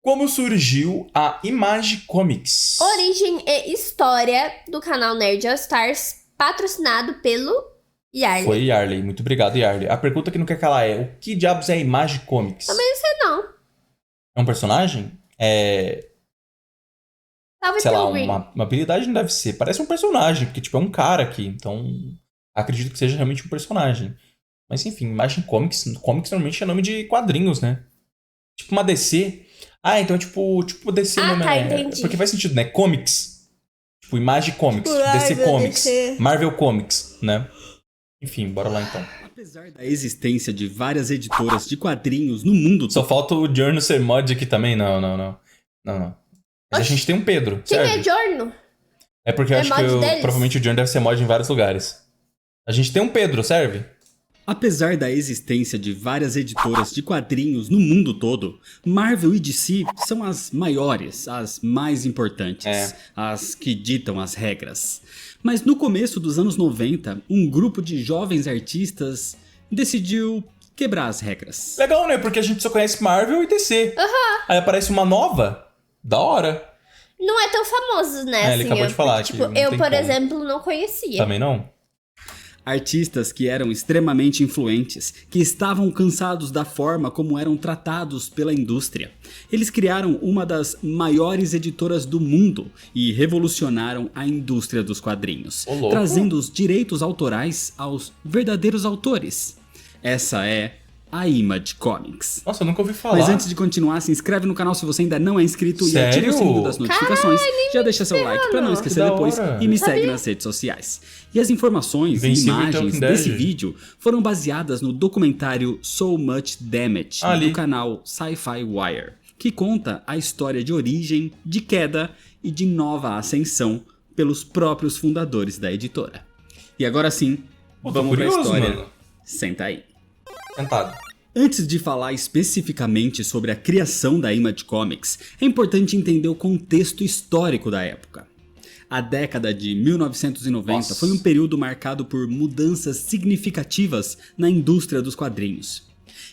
Como surgiu a Image Comics? Origem e história do canal Nerd All Stars, patrocinado pelo Yarley. Foi Yarley, muito obrigado, Yarley. A pergunta que não quer calar é: o que diabos é a Image Comics? Também não sei não. É um personagem? Talvez Sei tenha lá, um Green. uma habilidade não deve ser. Parece um personagem, porque tipo, é um cara aqui. Então, acredito que seja realmente um personagem. Mas enfim, Image Comics. Comics normalmente é nome de quadrinhos, né? Tipo uma DC. Ah, então tipo DC Ah, mesmo, tá, né? entendi. Porque faz sentido, né? Comics. Tipo, Image Comics, Tipo, DC Marvel, Comics, DC. Marvel Comics, né? Enfim, bora lá então. Apesar da existência de várias editoras de quadrinhos no mundo Só todo, falta o Giorno ser mod aqui também. Não. Mas a Oxi, gente tem um Pedro, Quem serve? é Giorno? É porque eu É acho que mod deles? provavelmente o Giorno deve ser mod em vários lugares. A gente tem um Pedro, serve? apesar da existência de várias editoras de quadrinhos no mundo todo, Marvel e DC são as maiores, as mais importantes, as que ditam as regras. Mas no começo dos anos 90, um grupo de jovens artistas decidiu quebrar as regras. Legal, né? Porque a gente só conhece Marvel e DC. Aí aparece uma nova. Da hora. Não é tão famoso, né? É, ele acabou de falar Tipo, que não eu, tem por como. exemplo, não conhecia. Também não? Artistas que eram extremamente influentes, que estavam cansados da forma como eram tratados pela indústria. Eles criaram uma das maiores editoras do mundo e revolucionaram a indústria dos quadrinhos, Ô, louco. trazendo os direitos autorais aos verdadeiros autores. Essa é a Image Comics. Nossa, eu nunca ouvi falar. Mas antes de continuar, se inscreve no canal se você ainda não é inscrito e ativa Sério? o sininho das notificações. Já deixa seu like pra não esquecer Que da depois hora. e me segue nas redes sociais. E as informações e Invencível e imagens Talking Dead. desse vídeo foram baseadas no documentário So Much Damage Ali. do canal Sci-Fi Wire, que conta a história de origem, de queda e de nova ascensão pelos próprios fundadores da editora. E agora sim, Pô, tô vamos pra curioso, história. mano. Senta aí. Sentado. Antes de falar especificamente sobre a criação da Image Comics, é importante entender o contexto histórico da época. A década de 1990 Nossa. foi um período marcado por mudanças significativas na indústria dos quadrinhos.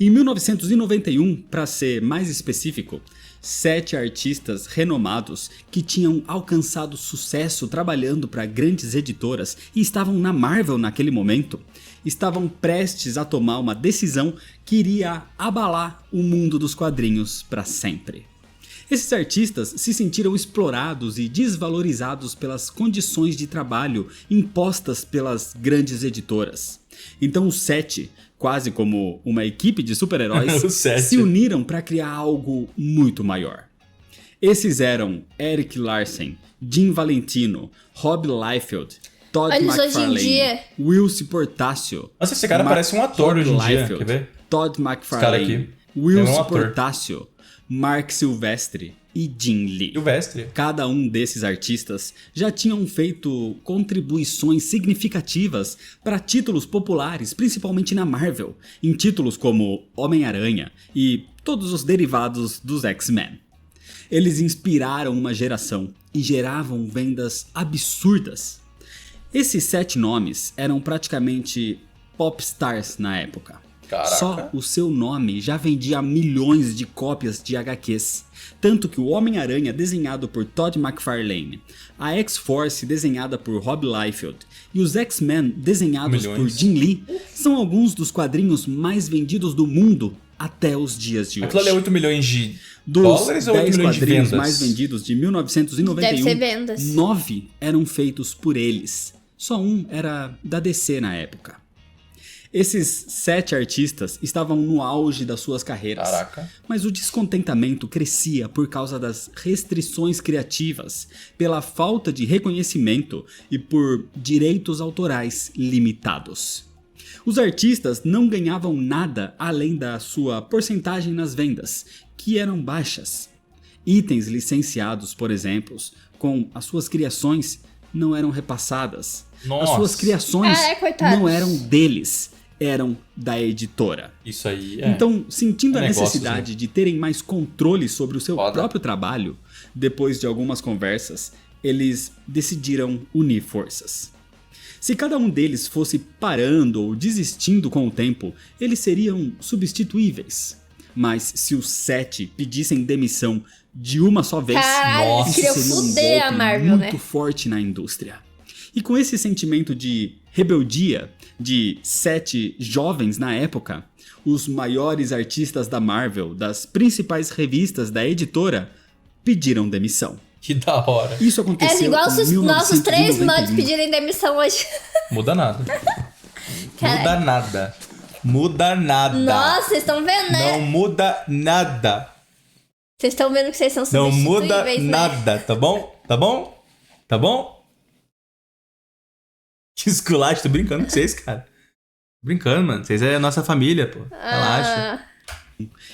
Em 1991, para ser mais específico, 7 artistas renomados que tinham alcançado sucesso trabalhando para grandes editoras e estavam na Marvel naquele momento, estavam prestes a tomar uma decisão que iria abalar o mundo dos quadrinhos para sempre. Esses artistas se sentiram explorados e desvalorizados pelas condições de trabalho impostas pelas grandes editoras. Então os 7, quase como uma equipe de super-heróis, Os 7. se uniram para criar algo muito maior. Esses eram Eric Larsen, Jim Valentino, Rob Liefeld, Todd Eles hoje em McFarlane, dia- Wilson Portacio. Nossa, esse cara parece um ator Rob hoje em dia. Liefeld, Quer ver? Todd cara McFarlane, aqui. Wilson É um ator. Portacio, Mark Silvestre e Jim Lee. Silvestre. Cada um desses artistas já tinham feito contribuições significativas para títulos populares, principalmente na Marvel, em títulos como Homem-Aranha e todos os derivados dos X-Men. Eles inspiraram uma geração e geravam vendas absurdas. Esses 7 nomes eram praticamente popstars na época. Caraca. Só o seu nome já vendia milhões de cópias de HQs. Tanto que o Homem-Aranha desenhado por Todd McFarlane, a X-Force desenhada por Rob Liefeld e os X-Men desenhados Milhões. por Jim Lee são alguns dos quadrinhos mais vendidos do mundo até os dias de hoje. Aquilo ali é 8 milhões de Dos dólares ou 8 10 milhões de quadrinhos vendas? mais vendidos de 1991, Deve ser vendas. 9 eram feitos por eles. Só um era da DC na época. Esses 7 artistas estavam no auge das suas carreiras. Caraca. Mas o descontentamento crescia por causa das restrições criativas, pela falta de reconhecimento e por direitos autorais limitados. Os artistas não ganhavam nada além da sua porcentagem nas vendas, que eram baixas. Itens licenciados, por exemplo, com as suas criações não eram repassadas. Nossa. As suas criações coitados. não eram deles, eram da editora. Isso aí é. Então, sentindo É a negócios, necessidade de terem mais controle sobre o seu Foda. próprio trabalho, depois de algumas conversas, eles decidiram unir forças. Se cada um deles fosse parando ou desistindo com o tempo, eles seriam substituíveis. Mas se os 7 pedissem demissão de uma só vez, Caralho, Nossa, eles queriam seria um fuder a golpe Marvel, muito né? forte na indústria. E com esse sentimento de rebeldia de 7 jovens na época, os maiores artistas da Marvel, das principais revistas da editora, pediram demissão. Que da hora. Isso É aconteceu igual em os nossos 3 mods 1991. pedirem demissão hoje. Muda nada. Caralho. Muda nada. Muda nada. Nossa, vocês estão vendo, né? Não muda nada. Vocês estão vendo que vocês são Não muda substituíveis, né? nada, tá bom? Tá bom? Tá bom? Que esculacho, tô brincando com vocês, cara. Brincando, mano. Vocês é a nossa família, pô. Relaxa.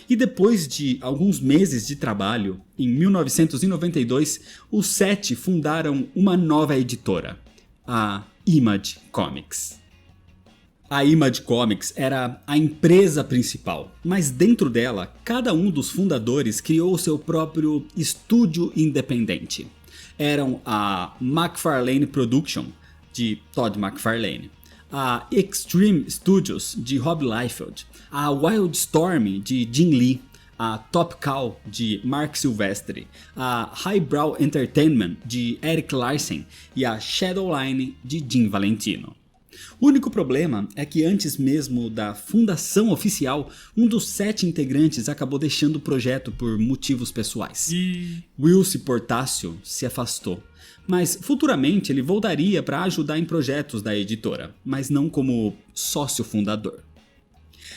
E depois de alguns meses de trabalho, em 1992, os 7 fundaram uma nova editora, a Image Comics. A Image Comics era a empresa principal, mas dentro dela, cada um dos fundadores criou seu próprio estúdio independente. Eram a McFarlane Production, de Todd McFarlane, a Extreme Studios, de Rob Liefeld, a Wildstorm, de Jim Lee, a Top Cow, de Mark Silvestri, a Highbrow Entertainment, de Eric Larsen, e a Shadowline, de Jim Valentino. O único problema é que antes mesmo da fundação oficial, um dos 7 integrantes acabou deixando o projeto por motivos pessoais. Wilson Portácio se afastou, mas futuramente ele voltaria para ajudar em projetos da editora, mas não como sócio fundador.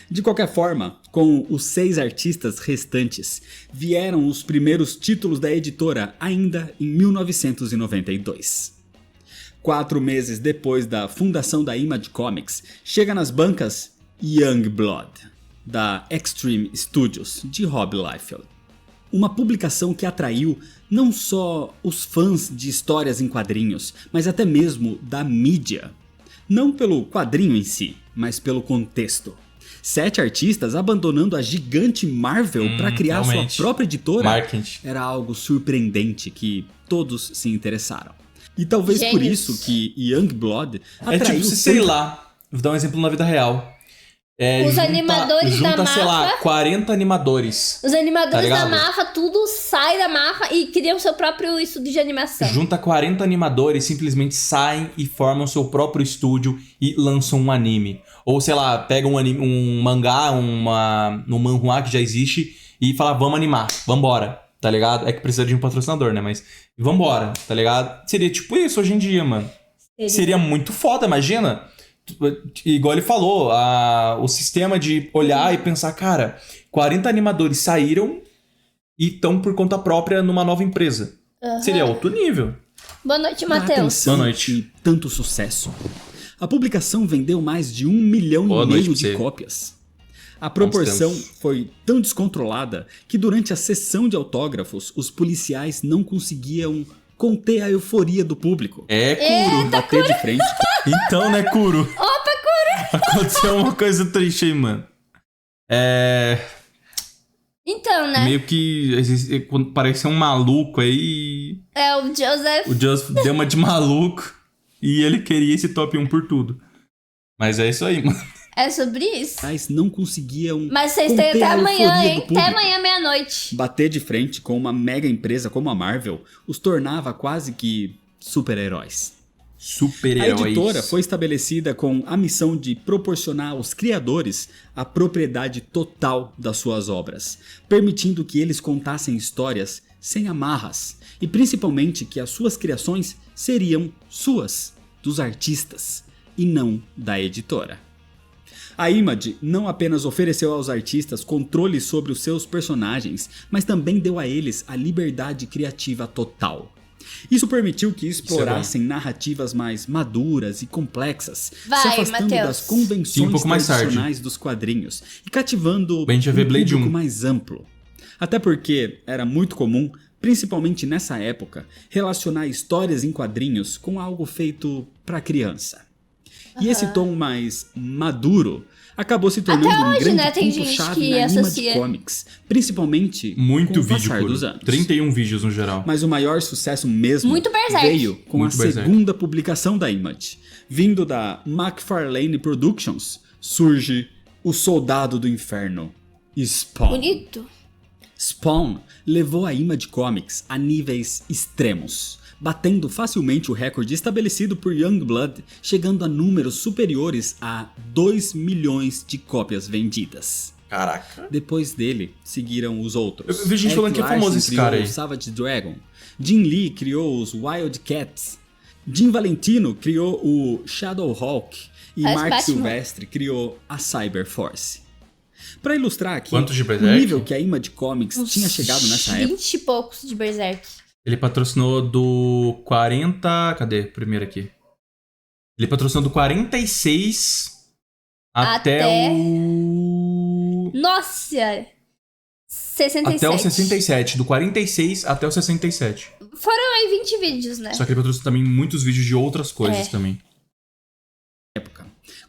De qualquer forma, com os 6 artistas restantes, vieram os primeiros títulos da editora ainda em 1992. 4 meses depois da fundação da Image Comics, chega nas bancas Youngblood, da Extreme Studios, de Rob Liefeld. Uma publicação que atraiu não só os fãs de histórias em quadrinhos, mas até mesmo da mídia. Não pelo quadrinho em si, mas pelo contexto. 7 artistas abandonando a gigante Marvel para criar realmente. sua própria editora Marketing. era algo surpreendente que todos se interessaram. E talvez por Gênios. isso que Youngblood É atraiu tipo, sei tanto- lá, vou dar um exemplo na vida real. Os animadores junta, da sei lá, Mafa. 40 animadores. Os Tá animadores da ligado? Mafa, tudo sai da Mafa e criam seu próprio estúdio de animação. Junta 40 animadores, simplesmente saem e formam seu próprio estúdio e lançam um anime. Ou, sei lá, pegam um mangá, um manhwa que já existe e fala, vamos animar, vambora, tá ligado? É que precisa de um patrocinador, né? Mas vambora, tá ligado? Seria tipo isso hoje em dia, mano. Seria muito foda, imagina. Igual ele falou, o sistema de olhar e pensar, cara, 40 animadores saíram e estão por conta própria numa nova empresa. Aham. Seria outro nível. Boa noite, pra Matheus. atenção Boa noite. e tanto sucesso. A publicação vendeu mais de 1,5 milhão Boa noite pra de você. cópias. A proporção tempos. foi tão descontrolada que durante a sessão de autógrafos, os policiais não conseguiam conter a euforia do público. É, Kuro. Bater de frente. Então, né, Kuro? Opa, Kuro! Aconteceu uma coisa triste aí, mano. Então, né? Meio que parecia um maluco aí. É o Joseph. O Joseph deu uma de maluco e ele queria esse top 1 por tudo. Mas é isso aí, mano. É sobre isso. Mas não conseguiam Mas vocês têm conter até a amanhã, euforia do hein? público. Até amanhã, meia-noite. Bater de frente com uma mega empresa como a Marvel os tornava quase que super-heróis. A Super-heróis. editora foi estabelecida com a missão de proporcionar aos criadores a propriedade total das suas obras, permitindo que eles contassem histórias sem amarras e principalmente que as suas criações seriam suas, dos artistas, e não da editora. A Image não apenas ofereceu aos artistas controle sobre os seus personagens, mas também deu a eles a liberdade criativa total. Isso permitiu que explorassem narrativas mais maduras e complexas, Vai, se afastando Matheus. das Sim, convenções um pouco mais tarde. tradicionais dos quadrinhos e cativando A gente vai ver um Blade público 1. mais amplo. Até porque era muito comum, principalmente nessa época, relacionar histórias em quadrinhos com algo feito para criança. E esse tom mais maduro acabou se tornando Até um hoje, grande né, tem ponto gente chave que na Image associa. Comics, principalmente Muito com o vídeo, passar Kuro. dos anos. 31 vídeos no geral. Mas o maior sucesso mesmo Muito Berserk. veio com Muito a Berserk. segunda publicação da Image. Vindo da McFarlane Productions, surge O Soldado do Inferno, Spawn. Bonito. Spawn levou a Image Comics a níveis extremos, batendo facilmente o recorde estabelecido por Youngblood, chegando a números superiores a 2 milhões de cópias vendidas. Caraca. Depois dele, seguiram os outros. Eu vi gente falando que é famoso esse cara aí. Criou o Savage Dragon. Jim Lee criou os Wildcats. Jim Valentino criou o Shadowhawk. E Parece Mark Batman. Silvestre criou a Cyberforce. Para ilustrar aqui Quantos de o Berserk? nível que a Image Comics tinha chegado nessa época. 20 e poucos de Berserk. Ele patrocinou do 40... Cadê? Primeiro aqui. Ele patrocinou do 46 até o... Nossa! 67. Até o 67. Do 46 até o 67. Foram aí 20 vídeos, né? Só que ele patrocinou também muitos vídeos de outras coisas também.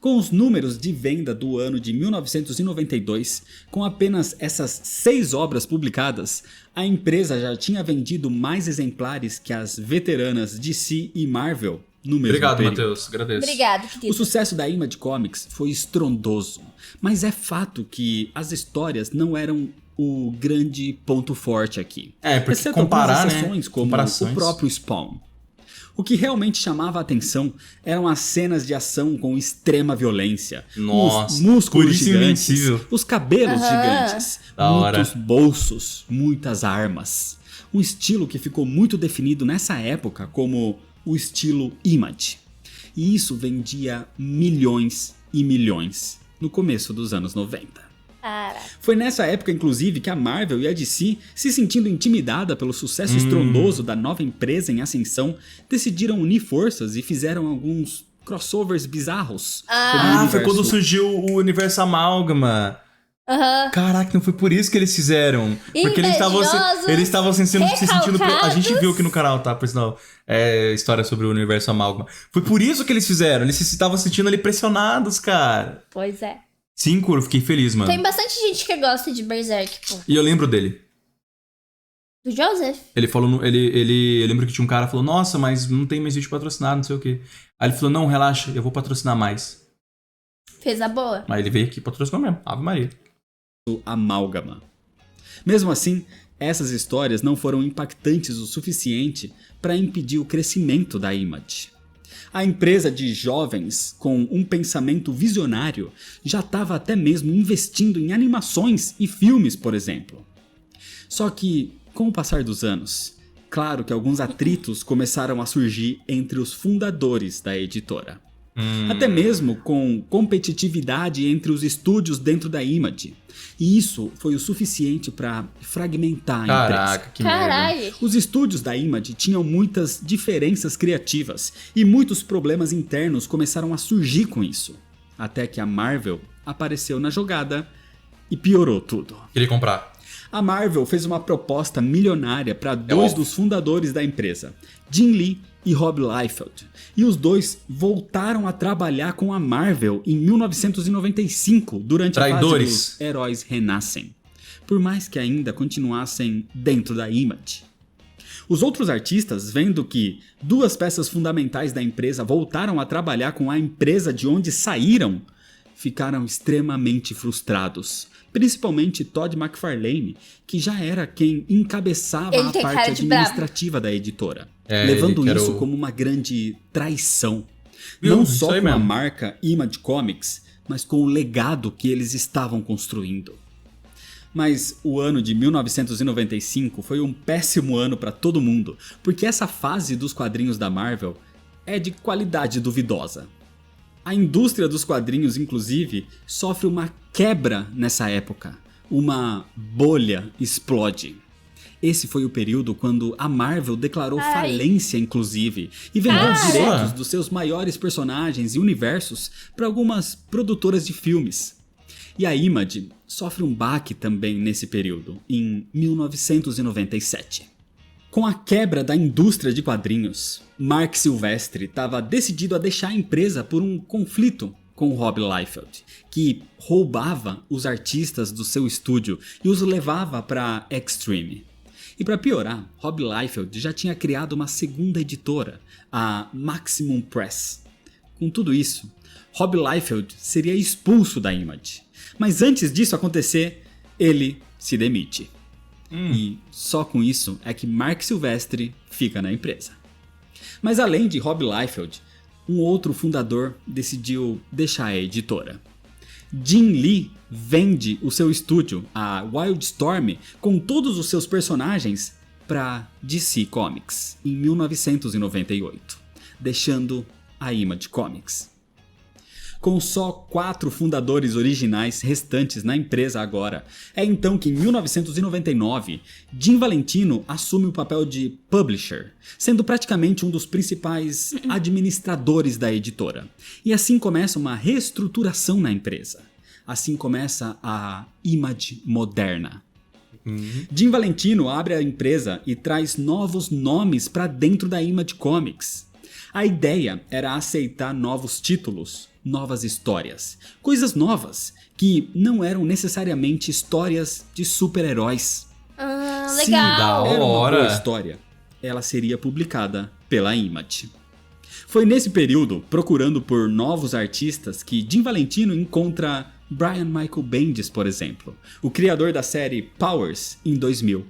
Com os números de venda do ano de 1992, com apenas essas 6 obras publicadas, a empresa já tinha vendido mais exemplares que as veteranas DC e Marvel no mesmo Obrigado, período. Matheus. Agradeço. Obrigado, O querido. sucesso da Image Comics foi estrondoso, mas é fato que as histórias não eram o grande ponto forte aqui. É, porque Exceto comparar, algumas né? exceções, como Comparações. o próprio Spawn. O que realmente chamava a atenção eram as cenas de ação com extrema violência. Nossa, os músculos por isso gigantes, Invencível. os cabelos Aham. gigantes, Da hora. muitos bolsos, muitas armas. Um estilo que ficou muito definido nessa época como o estilo Image. E isso vendia milhões e milhões no começo dos anos 90. Caraca. Foi nessa época, inclusive, que a Marvel e a DC, se sentindo intimidada pelo sucesso estrondoso da nova empresa em ascensão, decidiram unir forças e fizeram alguns crossovers bizarros. como o Ah, foi universo- quando surgiu o universo Amálgama. Aham. Caraca, não foi por isso que eles fizeram. Porque eles estavam Invejosos, eles estavam se sentindo... A gente recalcados. viu aqui no canal, tá? Por sinal, história sobre o universo Amálgama. Foi por isso que eles fizeram. Eles se estavam sentindo ali pressionados, cara. Pois é. Sim, Curo, fiquei feliz, mano. Tem bastante gente que gosta de Berserk, pô. E eu lembro dele. Do Joseph. Ele falou, eu lembro que tinha um cara que falou, nossa, mas não tem mais vídeo patrocinado, não sei o quê. Aí ele falou, não, relaxa, eu vou patrocinar mais. Fez a boa. Aí ele veio aqui e patrocinou mesmo, Ave Maria. Amálgama. Mesmo assim, essas histórias não foram impactantes o suficiente para impedir o crescimento da Image. A empresa de jovens com um pensamento visionário já estava até mesmo investindo em animações e filmes, por exemplo. Só que, com o passar dos anos, claro que alguns atritos começaram a surgir entre os fundadores da editora. Até mesmo com competitividade entre os estúdios dentro da Image. E isso foi o suficiente para fragmentar a empresa. Caraca, que merda. Caralho. Os estúdios da Image tinham muitas diferenças criativas e muitos problemas internos começaram a surgir com isso. Até que a Marvel apareceu na jogada e piorou tudo. Queria comprar. A Marvel fez uma proposta milionária para dois óbvio. dos fundadores da empresa, Jim Lee e Rob Liefeld. E os dois voltaram a trabalhar com a Marvel em 1995, durante a fase Traidores. dos Heróis Renascem. Por mais que ainda continuassem dentro da Image. Os outros artistas, vendo que 2 peças fundamentais da empresa voltaram a trabalhar com a empresa de onde saíram, ficaram extremamente frustrados. Principalmente Todd McFarlane, que já era quem encabeçava Ele a tem parte cara de brabo. administrativa da editora, É, levando ele que era isso o- como uma grande traição. Viu? Não Isso só aí com a mesmo. marca Image Comics, mas com o legado que eles estavam construindo. Mas o ano de 1995 foi um péssimo ano para todo mundo, porque essa fase dos quadrinhos da Marvel é de qualidade duvidosa. A indústria dos quadrinhos, inclusive, sofre uma quebra nessa época. Uma bolha explode. Esse foi o período quando a Marvel declarou Ai. falência, inclusive, e vendeu os Nossa. direitos dos seus maiores personagens e universos para algumas produtoras de filmes. E a Image sofre um baque também nesse período, em 1997. Com a quebra da indústria de quadrinhos, Mark Silvestre estava decidido a deixar a empresa por um conflito com Rob Liefeld, que roubava os artistas do seu estúdio e os levava para Extreme. E para piorar, Rob Liefeld já tinha criado uma segunda editora, a Maximum Press. Com tudo isso, Rob Liefeld seria expulso da Image. Mas antes disso acontecer, ele se demite. E só com isso é que Mark Silvestre fica na empresa. Mas além de Rob Liefeld, um outro fundador decidiu deixar a editora. Jim Lee vende o seu estúdio, a Wildstorm, com todos os seus personagens, para DC Comics em 1998, deixando a Image Comics. Com só 4 fundadores originais restantes na empresa agora, é então que em 1999, Jim Valentino assume o papel de publisher, sendo praticamente um dos principais administradores da editora. E assim começa uma reestruturação na empresa. Assim começa a Image moderna. Jim Valentino abre a empresa e traz novos nomes para dentro da Image Comics. A ideia era aceitar novos títulos, novas histórias, coisas novas, que não eram necessariamente histórias de super-heróis. Legal. Sim, da Era uma hora. boa história. Ela seria publicada pela Image. Foi nesse período, procurando por novos artistas, que Jim Valentino encontra Brian Michael Bendis, por exemplo, o criador da série Powers, em 2000.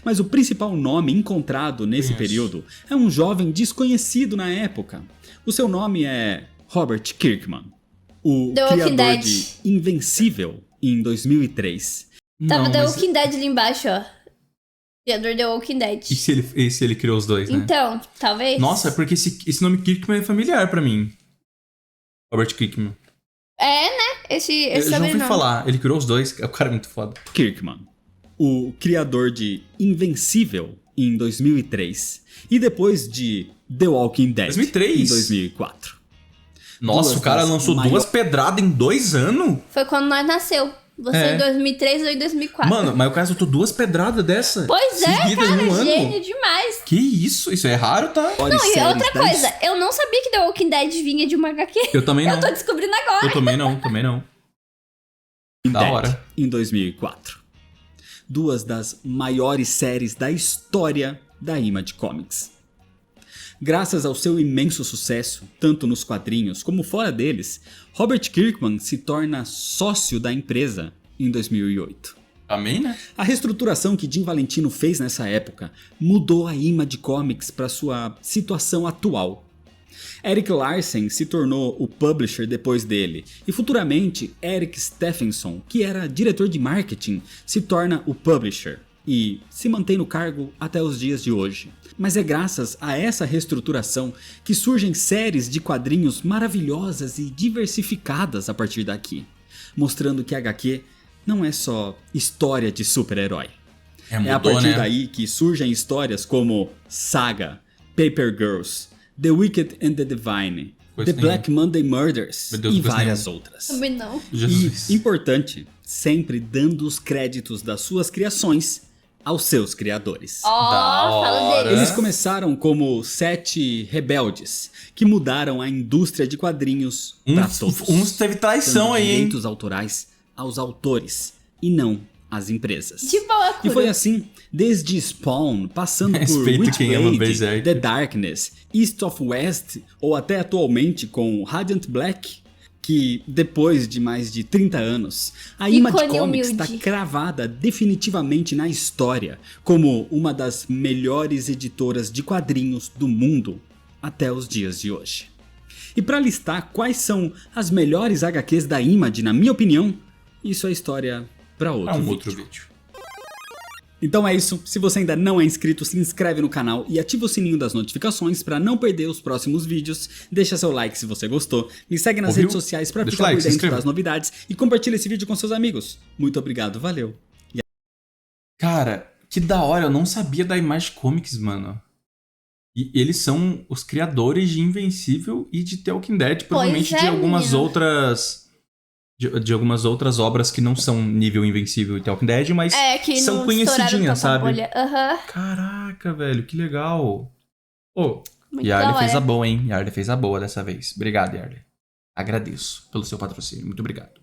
Mas o principal nome encontrado nesse período é um jovem desconhecido na época. O seu nome é Robert Kirkman, o The Walking criador Dead. de Invencível, em 2003. Tava Não, The mas- Walking Dead ali embaixo, ó. Criador The Walking Dead. E se ele criou os dois, né? Então, talvez. Nossa, é porque esse nome Kirkman é familiar pra mim. Robert Kirkman. É, né? Esse Eu já ouvi sobrenome. falar. Ele criou os dois. O cara é muito foda. Kirkman, o criador de Invencível, em 2003. E depois de The Walking Dead, 2003? em 2004. Nossa, Duas o cara das lançou duas pedradas em 2 anos? Foi quando nós nasceu. Você É. em 2003 ou em 2004. Mano, mas o cara soltou 2 pedradas dessa? Pois é, seguidas em cara, um ano? gênio demais. Que isso? Isso é raro, tá? Não, e outra coisa, eu não sabia que The Walking Dead vinha de uma HQ. Eu também não. Eu tô descobrindo agora. Eu também não. Da Dead, hora. em 2004. Duas das maiores séries da história da Image Comics. Graças ao seu imenso sucesso, tanto nos quadrinhos como fora deles, Robert Kirkman se torna sócio da empresa em 2008. Amém, né? A reestruturação que Jim Valentino fez nessa época mudou a Image Comics para sua situação atual. Eric Larsen se tornou o publisher depois dele, e futuramente Eric Stephenson, que era diretor de marketing, se torna o publisher e se mantém no cargo até os dias de hoje. Mas é graças a essa reestruturação que surgem séries de quadrinhos maravilhosas e diversificadas a partir daqui, mostrando que HQ não é só história de super-herói. É a partir daí que surgem histórias como Saga, Paper Girls, The Wicked and the Divine, Coisa The Black Monday Murders Meu Deus, e não conheço várias nenhum. outras. Também não. Jesus. E, importante, sempre dando os créditos das suas criações aos seus criadores. Ó, Da fala hora. deles. Eles começaram como 7 rebeldes, que mudaram a indústria de quadrinhos para todos. Uns teve traição dando aí, hein? direitos autorais aos autores e não às empresas. De boa, E foi Kuro. assim, desde Spawn, passando por Respeito quem ama Witchblade, Berserk. The Darkness, East of West, ou até atualmente com Radiant Black, que depois de mais de 30 anos, a Image Ícone Comics está humilde. cravada definitivamente na história como uma das melhores editoras de quadrinhos do mundo até os dias de hoje. E para listar quais são as melhores HQs da Image, na minha opinião, isso é história para outro É um vídeo. outro vídeo. Então é isso, se você ainda não é inscrito, se inscreve no canal e ativa o sininho das notificações para não perder os próximos vídeos. Deixa seu like se você gostou, me segue nas Ouviu? redes sociais para Deixa ficar o like, por se dentro inscreva. das novidades e compartilha esse vídeo com seus amigos. Muito obrigado, valeu! Cara, que da hora, eu não sabia da Image Comics, mano. E eles são os criadores de Invencível e de The Walking Dead, provavelmente é, de algumas menino. outras. De algumas outras obras que não são nível Invencível e The Walking Dead, mas É, que são não conhecidinhas, estouraram tanta sabe? bolha. Aham. Caraca, velho, que legal. Pô, Muito Yarley da fez hora. a boa, hein? Yarley fez a boa dessa vez. Obrigado, Yarley. Agradeço pelo seu patrocínio. Muito obrigado.